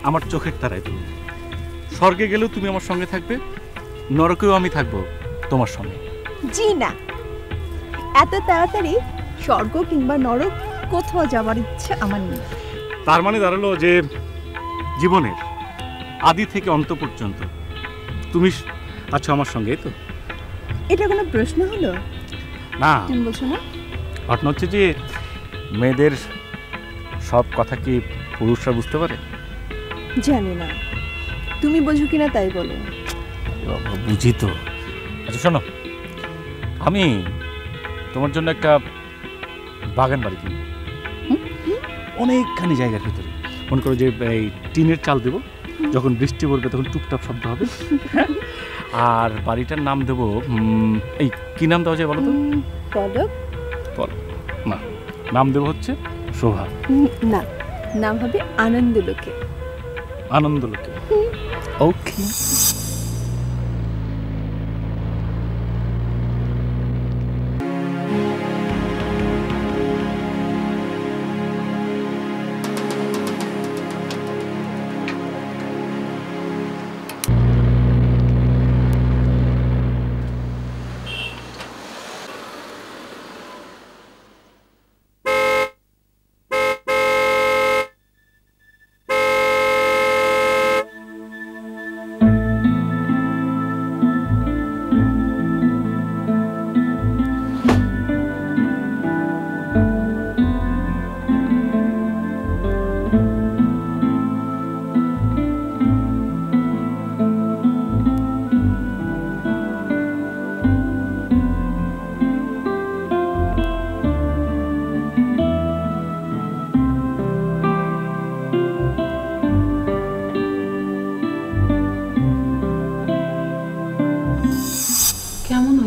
আমার চোখের তারায় তুমি। স্বর্গে গেলেও তুমি আমার সঙ্গে থাকবে, নরকেও আমি থাকবো তোমার সঙ্গে। জি না, এত তাড়াতাড়ি স্বর্গ কিংবা নরক কোথাও যাবার ইচ্ছে আমার নেই। তার মানে দাঁড়ালো যে জীবনের আদি থেকে অন্ত পর্যন্ত তুমি আছো আমার সঙ্গে, তো এটা কোনো প্রশ্ন হলো? না, তুমি বলছো না? ঘটনা হচ্ছে যে মেয়েদের সব কথা কি পুরুষরা বুঝতে পারে? জানি না, তুমি বোঝো কিনা তাই বলো। বুঝি তো। আচ্ছা শোনো, আমি তোমার জন্য একটা বাগান বাড়ি কিনবো, অনেকখানি জায়গার ভিতরে। মনে করো যে এই টিনের চাল দেবো, যখন বৃষ্টি পড়বে তখন টুপটাপ শব্দ হবে। আর বাড়িটার নাম দেবো, এই কি নাম দেওয়া যায় বলো তো? পলক? পলক না, নাম দেবো হচ্ছে শোভা। না, নাম হবে আনন্দলোকে। আনন্দলোকে, ওকে।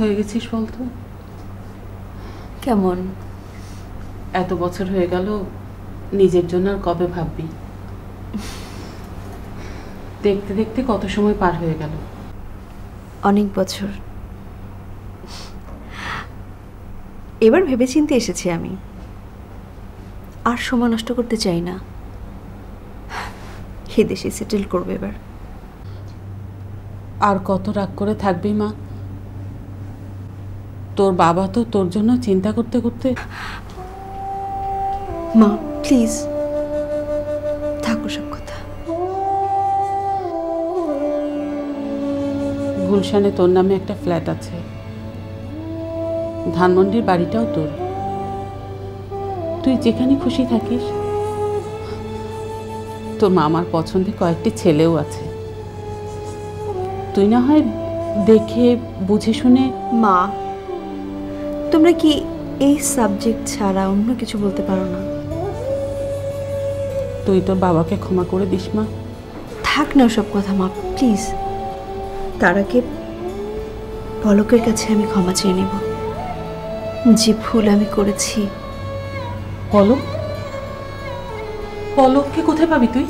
হয়ে গেছিস বলতো? কেমন? এত বছর হয়ে গেল, নিজের জন্য আর কবে ভাববি? দেখতে দেখতে কত সময় পার হয়ে গেল। অনেক বছর। এবার ভেবেচিন্তে এসেছি আমি, আর সময় নষ্ট করতে চাই না। এই দেশে সেটেল করবে এবার। আর কত রাগ করে থাকবি মা? তোর বাবা তো তোর জন্য চিন্তা করতে করতে। মা প্লিজ থাকো সব কথা। গুলশানে তোর নামে একটা ফ্ল্যাট আছে, ধানমন্ডির বাড়িটাও তোর। তুই যেখানে খুশি থাকিস। তোর মামার পছন্দে কয়েকটি ছেলেও আছে, তুই না হয় দেখে বুঝে শুনে। মা তোমরা কি এই সাবজেক্ট ছাড়া অন্য কিছু বলতে পারো না? তুই তোর বাবাকে ক্ষমা করে দিস মা। থাক না সব কথা মা প্লিজ। তার আগে পলকের কাছে আমি ক্ষমা চেয়ে নেব, যে ভুল আমি করেছি। পলক? পলককে কোথায় পাবি তুই?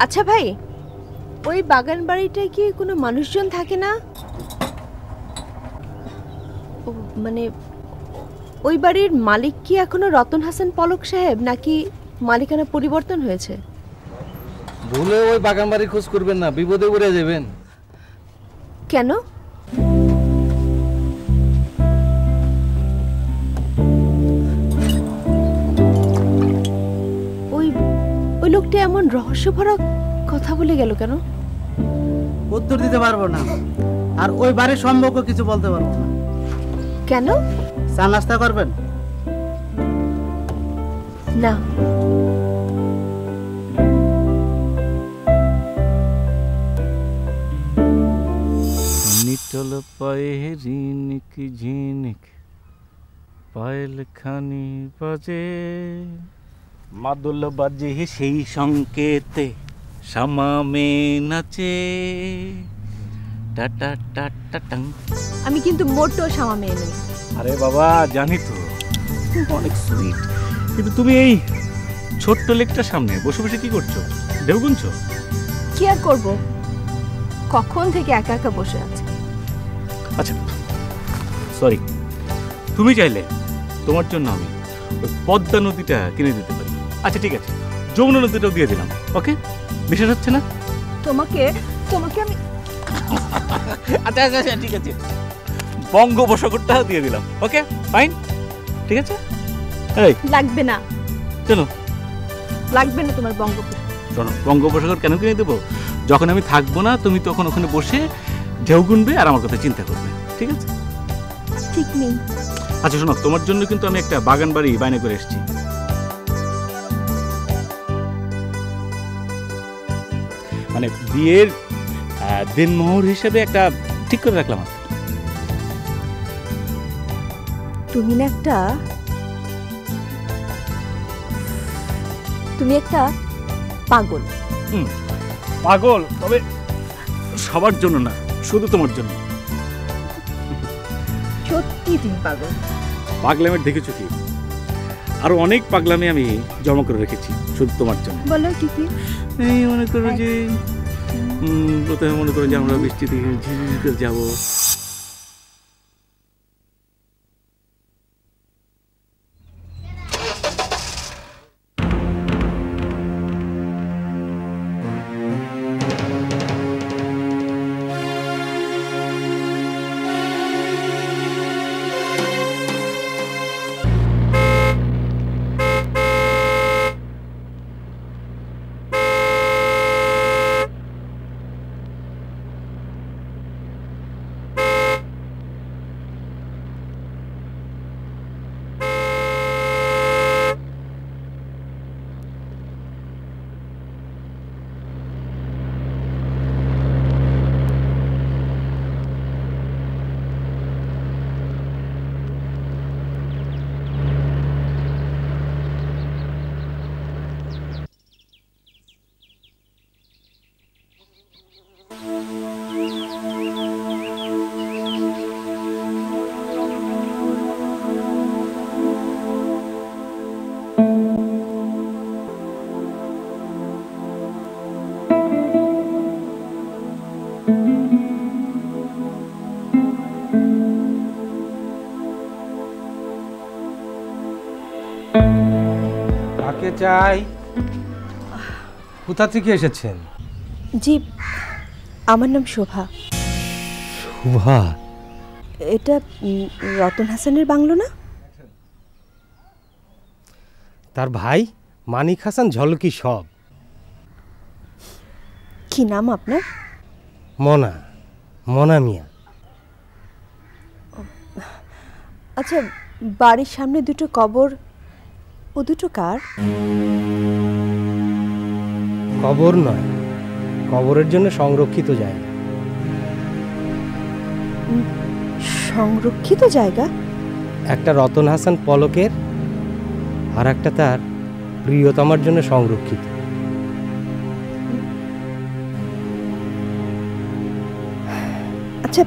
আচ্ছা ভাই, ওই বাগান বাড়িটায় কি কোনো মানুষজন থাকে না? মানে ওই বাড়ির মালিক কি এখনো রতন হাসান পলক সাহেব, নাকি মালিকানা পরিবর্তন হয়েছে? ভুলে ওই বাগান বাড়ি খোঁজ করবেন না, বিপদে পড়ে যাবেন। কেন? ওই ওই লোকটা এমন রহস্যভরা কথা বলে গেল কেন? উত্তর দিতে পারবো না, আর ওই বাড়ির সম্পর্ক কিছু বলতে পারবো না। কেন? চা নাস্তা করবেন? না। নিটল পায়ে ঝিনিক ঝিনিক পায়েল খানি বাজে মাদল বাজে সেই সংকেতে শামামে নাচে টাটা টাটা টাং। আমি কিন্তু মোটো শামা মেয়ে নই। আরে বাবা জানি তো অনেক সুইট, কিন্তু তুমি এই ছোট্ট লেকটার সামনে বসে বসে কি করছো? ঢেউ গুনছো? কি আর করবো, কখন থেকে একা একা বসে আছে। আচ্ছা সরি, তুমি চাইলে তোমার জন্য আমি ওই পদ্মা নদীটা কিনে দিতে পারি। আচ্ছা ঠিক আছে, যমুনা নদীটাও দিয়ে দিলাম। ওকে, বিশ্বাস হচ্ছে না? তোমাকে তোমাকে আমি আচ্ছা আচ্ছা আচ্ছা ঠিক আছে, বঙ্গোপসাগরটাও দিয়ে দিলাম। ওকে ফাইন, ঠিক আছে। এই লাগবে না, কেন লাগবে না তোমার বঙ্গোপসাগর। শোনো, বঙ্গোপসাগর কেন কিনে দেবো? যখন আমি থাকবো না তুমি তখন ওখানে বসে ঢেউ গুনবে আর আমার কথা চিন্তা করবে, ঠিক আছে? ঠিক নেই। আচ্ছা শোনো, তোমার জন্য কিন্তু আমি একটা বাগান বাড়ি বায়না করে এসেছি। মানে বিয়ের দিনমোহর হিসেবে একটা ঠিক করে রাখলাম। তুমি একটা পাগল। পাগল, তবে সবার জন্য না, শুধু তোমার জন্য। সত্যি তুমি পাগল। পাগলামের দেখেছো কি? আরো অনেক পাগলামি আমি জমা করে রেখেছি শুধু তোমার জন্য। বলো কি কি? এই মনে করো যে প্রথমে মনে করো যে আমরা বৃষ্টিতে ঝিঝিঝি যাবো। কাকে চাই? কোথা থেকে এসেছেন? জি, আমার নাম শোভা। শোভা? এটা রতন হাসানের বাংলো না? তার ভাই মানিক হাসান ঝলকি সব। কি নাম আপনার? মনা, মনা মিয়া। আচ্ছা, বাড়ির সামনে দুটো কবর, ও দুটো কার? কবর নয়, কবরের জন্য সংরক্ষিত জায়গা। সংরক্ষিত জায়গা? একটা রতন হাসান পলকের, আর একটা তার প্রিয়তমার জন্য সংরক্ষিত। আচ্ছা,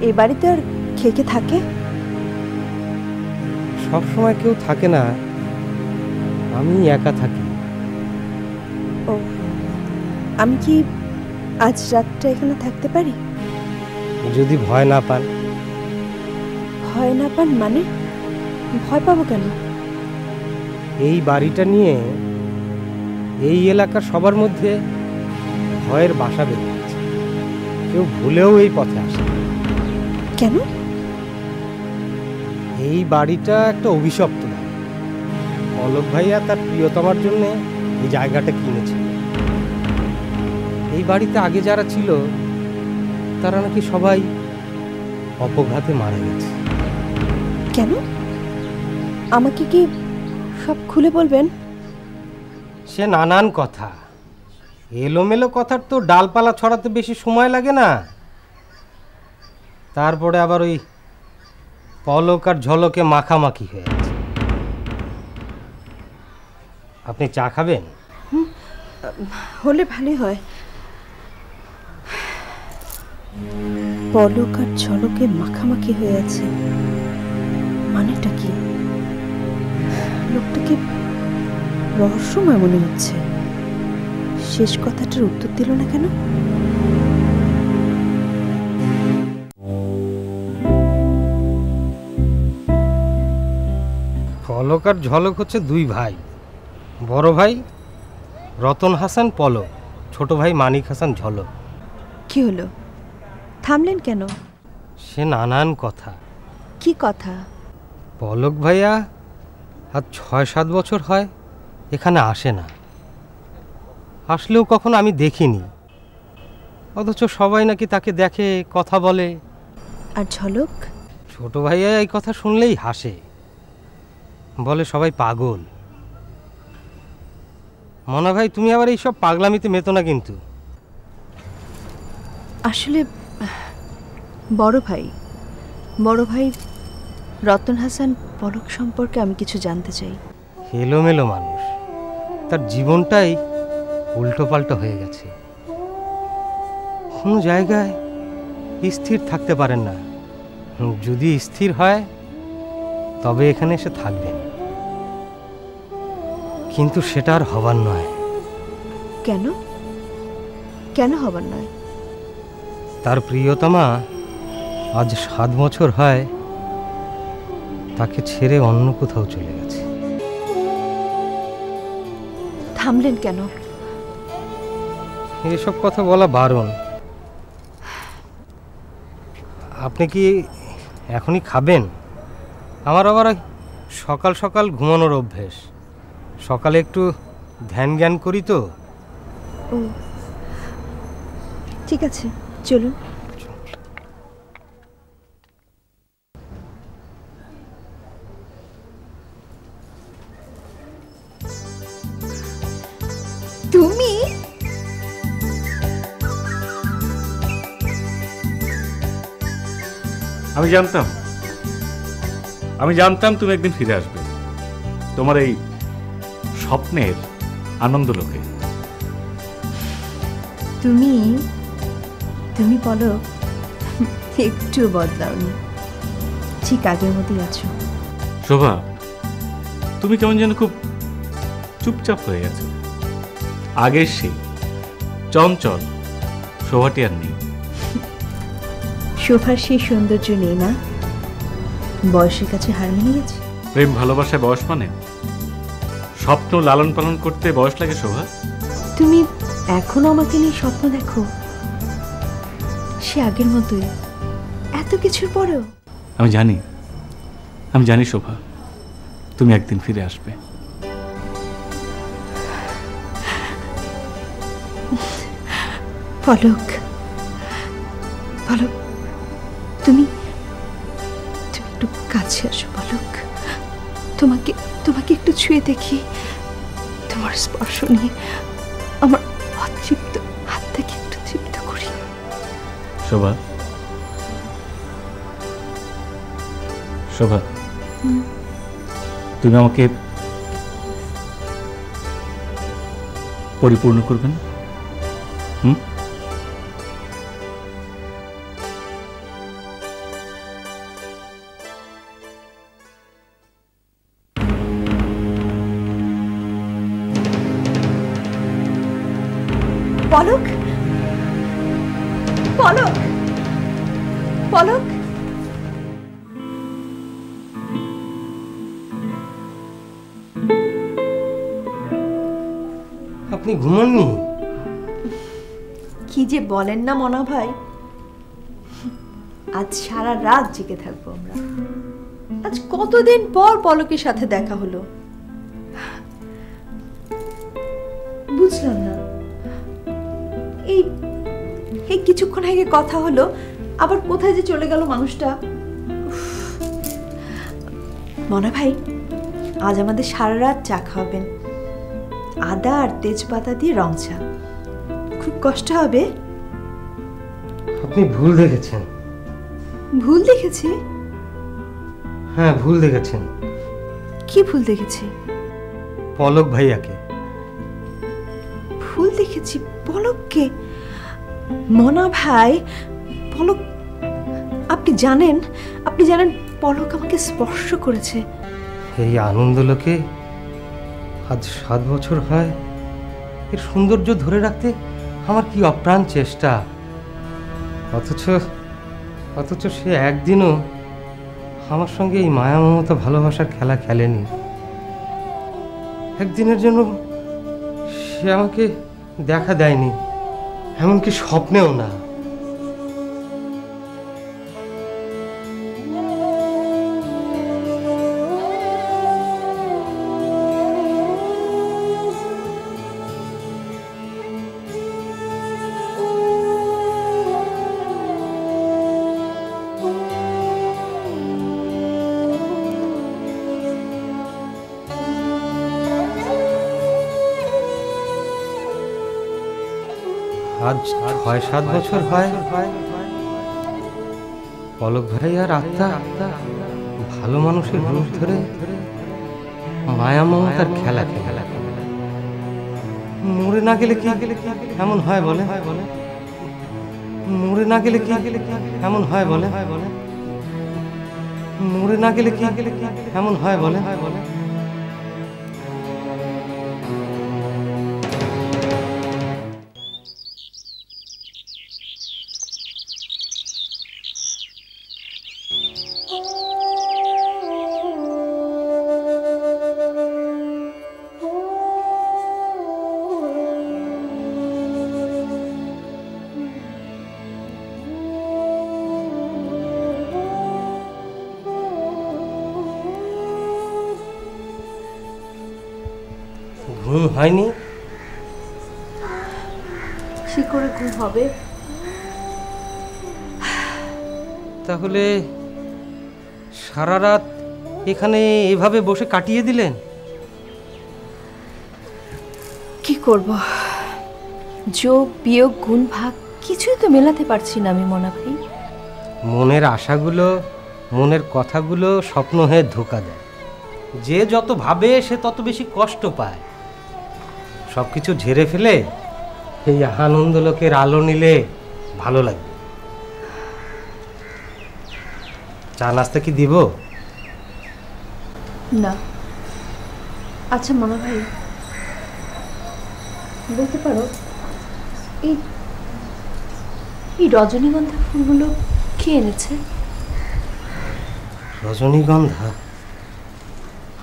এই বাড়িতে আর কে কে থাকে? সব সময় কেউ থাকে না, আমি একা থাকি। ও, আমি কি আজ রাতটা এখানে থাকতে পারি? যদি ভয় না পান। ভয় না পান মানে? ভয় পাবো কেন? এই বাড়িটা নিয়ে এই এলাকার সবার মধ্যে ভয়ের বাসা বেঁধে আছে। কেউ ভুলেও এই পথে আসে না। কেন? এই বাড়িটা একটা অভিশপ্ত বাড়ি। পলক ভাইয়া তার প্রিয়তমার জন্য এই জায়গাটা কিনেছে। এই বাড়িতে আগে যারা ছিল তারা নাকি সবাই অপঘাতে মারা গেছে। কেন? আমাকে কি সব খুলে বলবেন? সে নানান কথা, এলোমেলো কথার তো ডালপালা ছড়াতে বেশি সময় লাগে না। তারপরে আবার ওই পলক আর ঝলকে মাখামাখি হয়ে আছে। আপনি চা খাবেন? হলে ভালোই হয়। পলক আর ঝলকে মাখামাখি হয়ে আছে, মানেটা কি? লোকটাকে রহস্যময় মনে হচ্ছে। শেষ কথাটার উত্তর দিল না কেন? পলক আর ঝলক হচ্ছে দুই ভাই। বড় ভাই রতন হাসান পলক, ছোট ভাই মানিক হাসান ঝলক। কি হলো, থামলেন কেন? সে নানান কথা। কি কথা? পলক ভাইয়া আজ ৬-৭ বছর হয় এখানে আসে না, আসলেও কখনো আমি দেখিনি, অথচ সবাই নাকি তাকে দেখে, কথা বলে। আর ঝলক? ছোট ভাইয়া এই কথা শুনলেই হাসে, বলে সবাই পাগল। মনা ভাই, তুমি আবার এইসব পাগলামিতে মেতো না কিন্তু। আসলে বড় ভাই রতন হাসান পলক সম্পর্কে আমি কিছু জানতে চাই। এলোমেলো মানুষ, তার জীবনটাই উল্টো পাল্টা হয়ে গেছে। কোনো জায়গায় স্থির থাকতে পারেন না। যদি স্থির হয় তবে এখানে এসে থাকবেন, কিন্তু সেটা আর হবার নয়। কেন? কেন হবার নয়? তার প্রিয়তমা আজ 7 বছর হয় তাকে ছেড়ে অন্য কোথাও চলে গেছে। থামলেন কেন? এসব কথা বলা বারণ। আপনি কি এখনই খাবেন? আমার আবার সকাল সকাল ঘুমানোর অভ্যেস, সকালে একটু ধ্যান জ্ঞান করি তো। ও ঠিক আছে, চলুন। তুমি? আমি জানতাম তুমি একদিন ফিরে আসবে, তোমার এই স্বপ্নের আনন্দ লোকে। তুমি বলো, একটু বদলাওনি, ঠিক আগের মতোই আছো। শোভা, তুমি কেমন যেন খুব চুপচাপ হয়ে গেছো। আগের সেই চঞ্চল শোভাটি আর নেই। শোভার সেই সৌন্দর্য নেই না, বয়সের কাছে হার মেনে গেছে। প্রেম ভালোবাসায় বয়স মানে? স্বপ্ন লালন পালন করতে বয়স লাগে শোভা? তুমি এখনো আমাকে নিয়ে স্বপ্ন দেখো, সে আগের মতোই, এত কিছুর পরেও? আমি জানি শোভা, তুমি একদিন ফিরে আসবে। পলক, তুমি একটু কাছে আসো পলক। তোমাকে একটু ছুঁয়ে দেখি, তোমার স্পর্শ নিয়ে আমার অতৃপ্ত হাত থেকে একটু তৃপ্ত করি। শোভা, তুমি আমাকে পরিপূর্ণ করবে না? পলক, পলক, পলক। আপনি ঘুমাননি? কি যে বলেন না মনা ভাই, আজ সারা রাত জেগে থাকবো আমরা। আজ কতদিন পর পলকের সাথে দেখা হলো, বুঝলাম না। এই কিছুক্ষণ আগে কথা হলো, আবার কোথায় যে চলে গেল মানুষটা। মনা ভাই, আজ আমাদের সারা রাত চা খাওয়াবেন, আদা আর তেজপাতা দিয়ে রং চা। খুব কষ্ট হবে। আপনি ভুল দেখেছেন। ভুল দেখেছি? হ্যাঁ, ভুল দেখেছেন। কি ভুল দেখেছি? পলক ভাইয়াকে। ভুল দেখেছি? পলককে? মনা ভাই, পলক, আপনি জানেন পলক আমাকে স্পর্শ করেছে। এই আনন্দলোকে আজ 7 বছর হয়। এর সৌন্দর্য ধরে রাখতে আমার কি অপ্রাণ চেষ্টা, অথচ সে একদিনও আমার সঙ্গে এই মায়া মমতা ভালোবাসার খেলা খেলেনি। একদিনের জন্য সে আমাকে দেখা দেয়নি, এমনকি স্বপ্নেও না। আজ 6-7 বছর হয় পলক ভাই আর আত্মা ভালো মানুষের রূপ ধরে মায়া মমতার খেলা খেলা। মরে না গেলে কি এমন হয় বলে? মরে না গেলে কি এমন হয় বলে? মরে না গেলে কি এমন হয় বলে? ঘুম হয়নি? কি করে ঘুম হবে? তাহলে সারা রাত এখানে এভাবে বসে কাটিয়ে দিলেন? কি করব, যোগ বিয়োগ গুণ ভাগ কিছুই তো মেলাতে পারছি না আমি মনা ভাই। মনের আশাগুলো, মনের কথাগুলো স্বপ্ন হয়ে ধোঁকা দেয়। যে যত ভাবে সে তত বেশি কষ্ট পায়। সব কিছু ঝেড়ে ফেলে এই আনন্দলোকের আলো নিলে ভালো লাগবে। চা নাস্তা কি দিব? না। আচ্ছা মনা ভাই, বলতে পারো এই রজনীগন্ধা ফুলগুলো কে এনেছে? রজনীগন্ধা?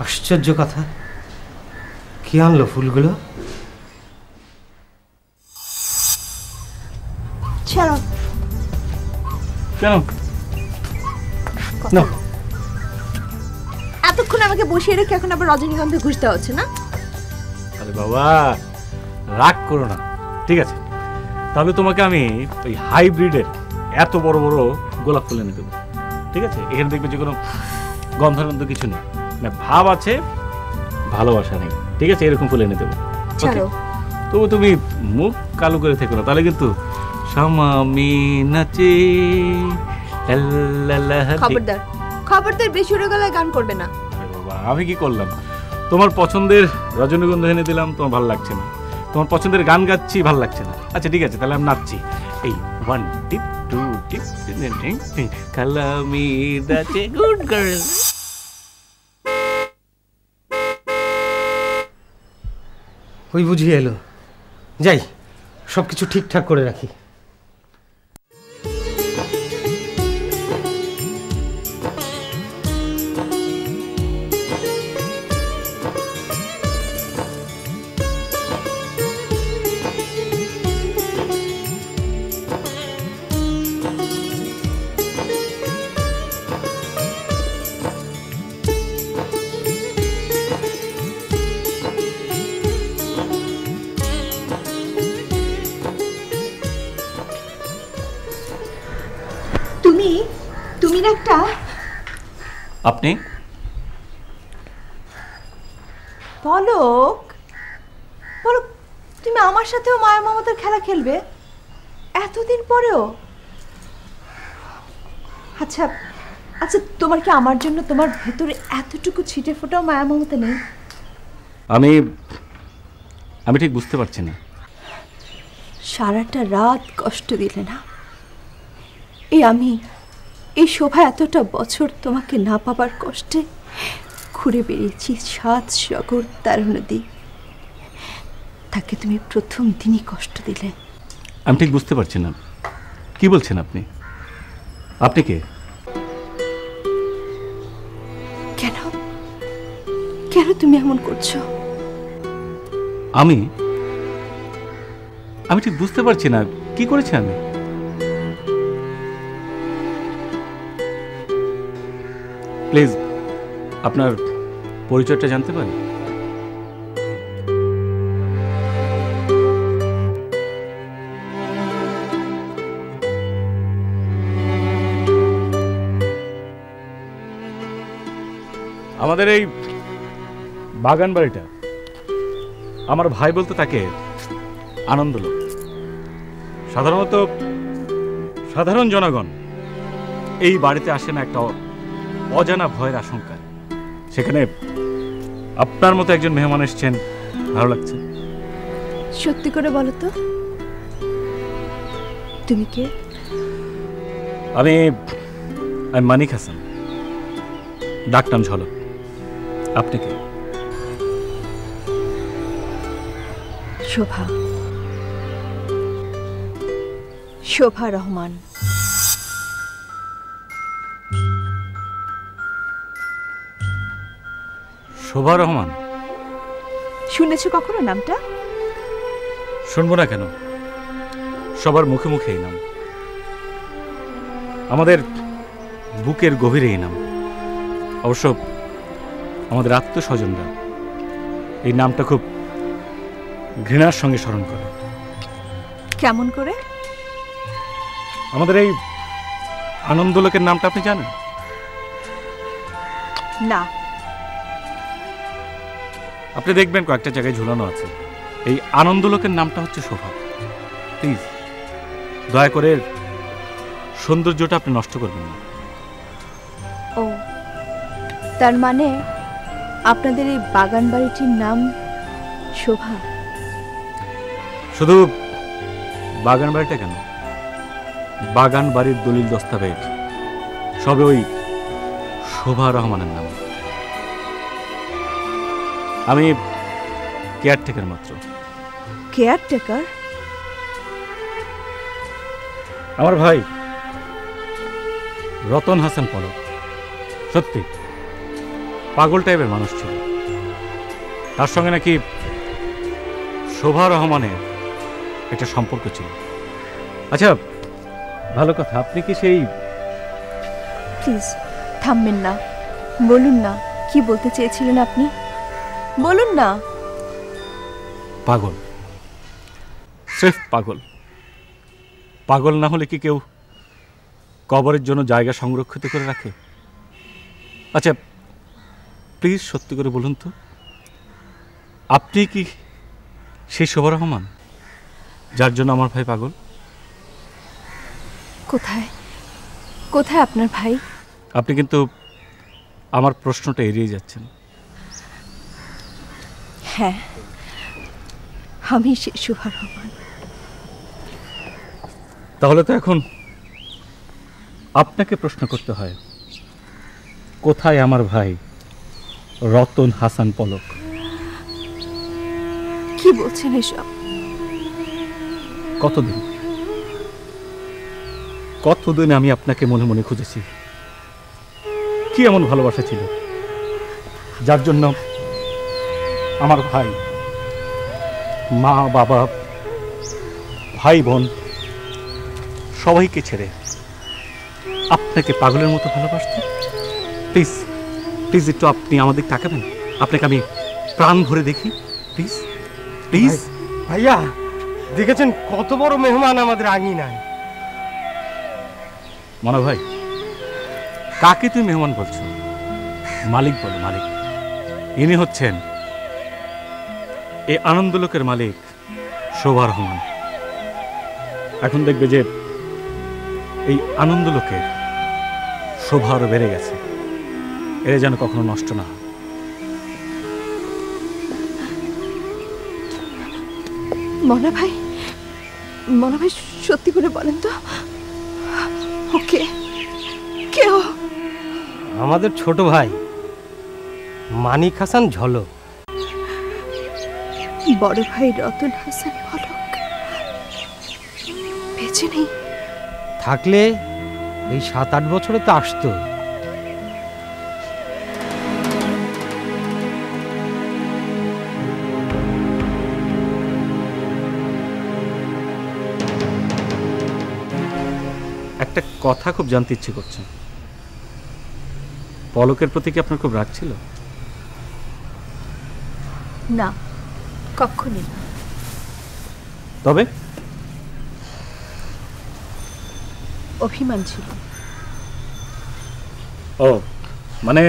আশ্চর্য কথা, কি আনলো ফুলগুলো? ছাড়ো। কেন? না, এতক্ষণ আমাকে বসিয়ে রেখে এখন আবার রজনীগন্ধা খুঁজতে হচ্ছে না? আরে বাবা, রাগ করো না, ঠিক আছে? তাহলে তোমাকে আমি ওই হাইব্রিডের এত বড় বড় গোলাপ ফুল এনে দেবো, ঠিক আছে? এখানে দেখবে যে কোনো গন্ধ কিছু নেই, না ভাব আছে, ভালোবাসা নেই, ঠিক আছে? এরকম ফুল এনে দেবো। ছাড়ো। তবু তুমি মুখ কালো করে থেকো না, তাহলে কিন্তু সামামি নাচে। খবরদার বেশি উড়ে গলায় গান করবে না। বাবা, আমি কি করলাম? তোমার পছন্দের রজনীগন্ধা এনে দিলাম, তোমার ভালো লাগছে না। তোমার পছন্দের গান গাচ্ছি, ভালো লাগছে না। আচ্ছা ঠিক আছে, তাহলে আমি নাচছি। এই 1 টিপ 2 টিপ কালামি নাচে গুড গার্ল। ওই বুঝিয়ে এলো, যাই সব কিছু ঠিকঠাক করে রাখি। তুমি একটা আপনি পলক, তুমি আমার সাথেও মায়া মমতার খেলা খেলবে এতদিন পরেও? আচ্ছা আচ্ছা, তোমার কি আমার জন্য তোমার ভেতরে এতটুকু ছিটে ফোটাও মায়া মমতা নেই? আমি আমি ঠিক বুঝতে পারছি না। সারাটা রাত কষ্ট দিলে না? এই শোভা এতটা বছর তোমাকে না পাবার কষ্টে ঘুরে বেরিয়েছি 7 সাগর 13 নদী। তাকে তুমি প্রথম দিনই কষ্ট দিলে। আমি ঠিক বুঝতে পারছি না কি বলছেন আপনি। আপনি কে? কেন কেন তুমি এমন করছো? আমি আমি ঠিক বুঝতে পারছি না কি করেছি আমি। প্লিজ আপনার পরিচয়টা জানতে পারি? আমাদের এই বাগান বাড়িটা আমার ভাই বলতে তাকে আনন্দলোক। সাধারণত সাধারণ জনগণ এই বাড়িতে আসে না একটা অজানা ভয়ের আশঙ্কা। সেখানে আপনার মতো একজন মেহমান এসেছেন, ভালো লাগছে। সত্যি করে বলো তো, তুমি কে? আমি মানিক হাসান, ডাকনাম ঝলক। আপনি কে? শোভা, শোভা রহমান। শোভা রহমান? শুনেছো কখনো নামটা? শুনবো না কেন, সবার মুখে মুখে এই নাম, আমাদের বুকের গভীরে এই নাম। অবশ্য আমাদের আত্মস্বজনরা এই নামটা খুব ঘৃণার সঙ্গে স্মরণ করে। কেমন করে? আমাদের এই আনন্দলোকের নামটা আপনি জানেন? না। আপনি দেখবেন কয়েকটা জায়গায় ঝুলানো আছে। এই আনন্দলোকের নামটা হচ্ছে শোভা। প্লিজ দয়া করে সৌন্দর্যটা আপনি নষ্ট করবেন না। ও, তার মানে আপনাদের এই বাগান বাড়িটির নাম শোভা? শুধু বাগান বাড়িটা কেন, বাগান বাড়ির দলিল দস্তাবেজ সবে ওই শোভা রহমানের নাম। আমি কেয়ারটেকার মাত্র। কেয়ারটেকার? আমার ভাই রতন হাসান পলক সত্যি পাগল টাইপের মানুষ ছিল। তার সঙ্গে নাকি শোভা রহমানের একটা সম্পর্ক ছিল। আচ্ছা, ভালো কথা, আপনি কি সেই... প্লিজ থামবেন না, বলুন না কি বলতে চেয়েছিলেন আপনি, বলুন না। পাগল, স্রেফ পাগল। পাগল না হলে কি কেউ কবরের জন্য জায়গা সংরক্ষিত করে রাখে? আচ্ছা প্লিজ সত্যি করে বলুন তো, আপনি কি সেই শোভা রহমান যার জন্য আমার ভাই পাগল? কোথায় কোথায় আপনার ভাই? আপনি কিন্তু আমার প্রশ্নটা এড়িয়ে যাচ্ছেন। হ্যাঁ, আমি সেই শোভা রহমান। তাহলে তো এখন আপনাকে প্রশ্ন করতে হয়, কোথায় আমার ভাই রতন হাসান পলক? কি বলছেন এসব? কতদিন আমি আপনাকে মনে মনে খুঁজেছি। কি এমন ভালোবাসা ছিল যার জন্য আমার ভাই, মা বাবা, ভাই বোন সবাইকে ছেড়ে আপনাকে পাগলের মতো ভালোবাসত? প্লিজ প্লিজ একটু আপনি আমাদের তাকাবেন, আপনাকে আমি প্রাণ ভরে দেখি প্লিজ প্লিজ। ভাইয়া দেখেছেন কত বড় মেহমান আমাদের আঙিনায়। মনে ভাই, কাকে তুমি মেহমান বলছো? মালিক বলো, মালিক। ইনি হচ্ছেন এই আনন্দলোকের মালিক শোভা রহমান। এখন দেখবে যে এই আনন্দলোকের শোভা আরো বেড়ে গেছে। এরা যেন কখনো নষ্ট না হয়। মনা ভাই, মনা ভাই সত্যি করে বলেন তো, ওকে কে ও? আমাদের ছোট ভাই মানিক হাসান ঝলক। বড় ভাই রতন হাসান পলক বেঁচে নেই? থাকলে এই 7-8 বছরে তো আসতো। একটা কথা খুব জানতে ইচ্ছে করছে, পলকের প্রতি কি আপনার খুব রাগ ছিল? না, কখনই না। তবে অভিমান ছিল। ও মানে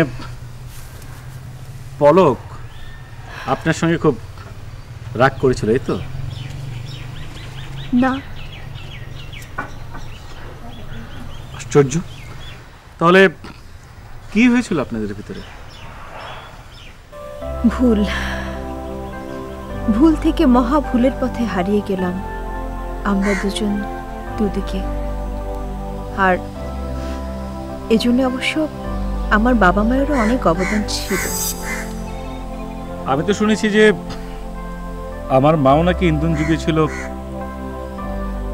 পলক আপনার সঙ্গে খুব রাগ করেছিল, এই তো? না। আশ্চর্য। তাহলে কি হয়েছিল আপনাদের ভিতরে? ভুল, ভুল থেকে মহা ভুলের পথে হারিয়ে গেলাম আমরা দুজন দুদিকে। আর এজন্য অবশ্য আমার বাবা মায়েরও অনেক অবদান ছিল। আমি তো শুনেছি যে আমার মাও নাকি ইন্ধন যুগে ছিল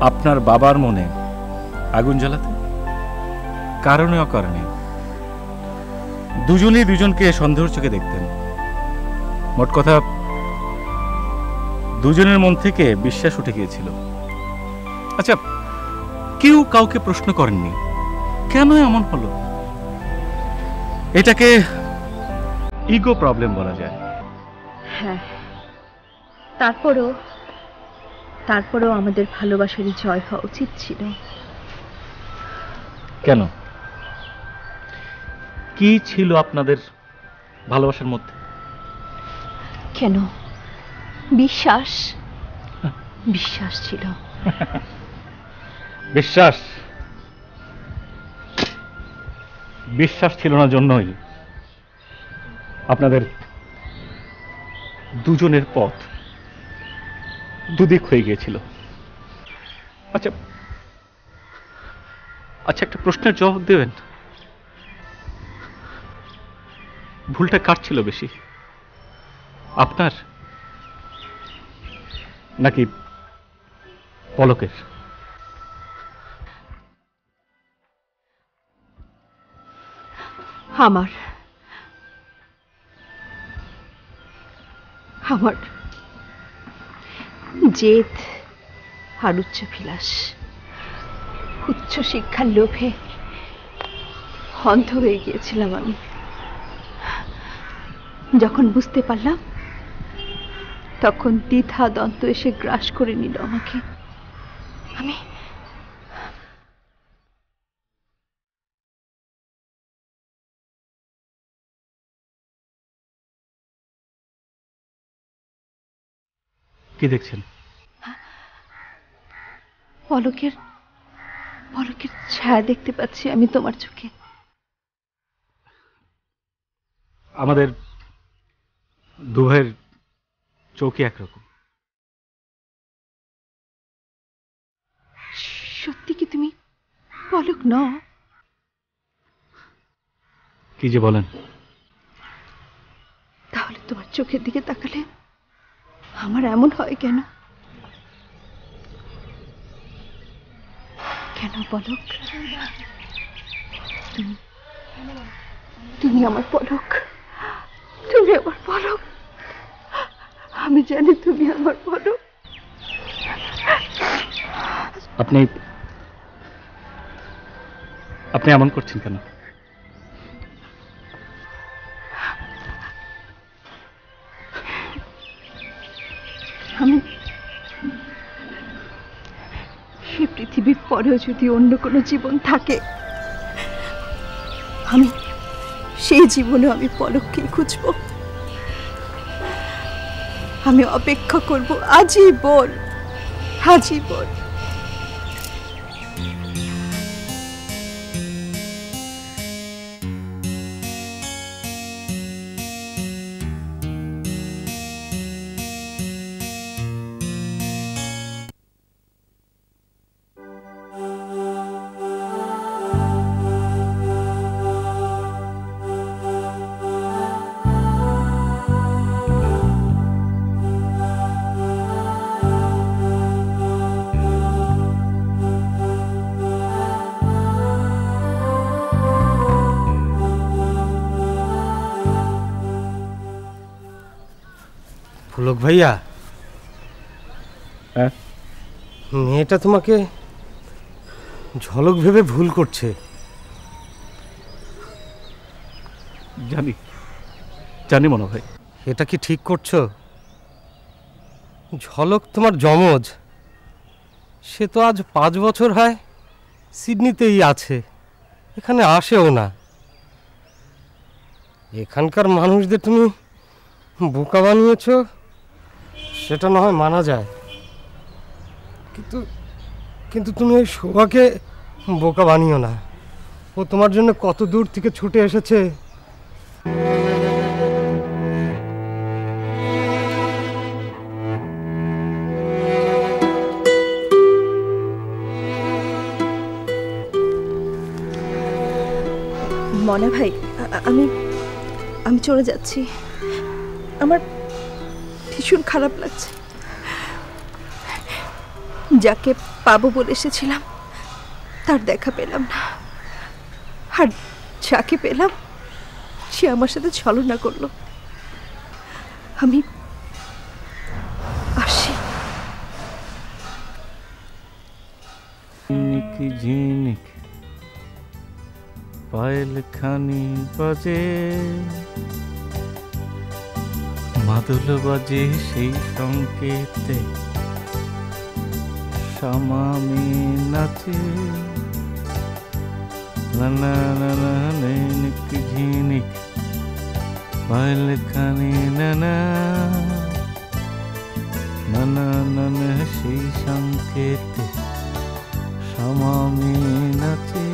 আপনার বাবার মনে আগুন জ্বালাতে, কারণে অকারণে। দুজনেই দুজনকে সন্দেহের চোখে দেখতেন। মোট কথা দুজনের মন থেকে বিশ্বাস উঠে গিয়েছিল। আচ্ছা, কেউ কাউকে প্রশ্ন করেননি কেন এমন হলো? এটাকে ইগো প্রবলেম বলা যায়। হ্যাঁ, তারপরেও আমাদের ভালোবাসারই জয় হওয়া উচিত ছিল। কেন? কি ছিল আপনাদের ভালোবাসার মধ্যে? কেন? বিশ্বাস, বিশ্বাস ছিল। বিশ্বাস? বিশ্বাস ছিল না জন্যই আপনাদের দুজনের পথ দুদিক হয়ে গিয়েছিল। আচ্ছা আচ্ছা, একটা প্রশ্নের জবাব দেবেন। ভুলটা কার ছিল বেশি, আপনার নাকি পলকের? আমার আমার জেদ আর উচ্চাভিলাষ, উচ্চ শিক্ষার লোভে অন্ধ হয়ে গিয়েছিলাম আমি। যখন বুঝতে পারলাম তখন দ্বিধা দ্বন্দ্ব এসে গ্রাস করে নিল আমাকে। আমি কি দেখছেন? পলকের ছায়া দেখতে পাচ্ছি আমি তোমার চোখে। আমাদের দুভাইয়ের চোখই একরকম। সত্যি কি তুমি পলক নও? কি যে বলেন! তাহলে তোমার চোখের দিকে তাকালে আমার এমন হয় কেন? কেন পলক? তুমি আমার পলক, তুমি আমার পলক। আমি জানি তুমি আমার পলক। আপনি আপনি এমন করছেন কেন? আমি সে পৃথিবীর পরেও যদি অন্য কোনো জীবন থাকে, আমি সেই জীবনেও আমি পলককেই খুঁজব। আমি অপেক্ষা করব আজীবন, আজীবন। ঝলক ভাইয়া, হ্যাঁ? মেয়েটা তোমাকে ঝলক ভেবে ভুল করছে। জানি জানি মনে ভাই। এটা কি ঠিক করছো? ঝলক তোমার যমজ, সে তো আজ 5 বছর হয় সিডনিতেই আছে, এখানে আসেও না। এখানকার মানুষদের তুমি বোকা বানিয়েছো, সেটা না হয় মানা যায়, কিন্তু কিন্তু তুমি ওই শোভাকে বোকা বানিও না। ও তোমার জন্য কত দূর থেকে ছুটে এসেছে। মনে ভাই, আমি আমি চলে যাচ্ছি। আমার ভীষণ খারাপ লাগছে। যাকে পাবো বলে এসেছিলাম তার দেখা পেলাম না, আর যাকে পেলাম সে আমার সাথে ছলনা করলো। আমি আসি। ঝিনিক পায়েল খানি বাজে, মাদুল বাজে সেই সংকেতে শ্যামামি নাচে। নানা নানা নিক ঝিনিক পায়েল খানি নানা নানা নানা সেই সংকেতে শ্যামামি নাচে।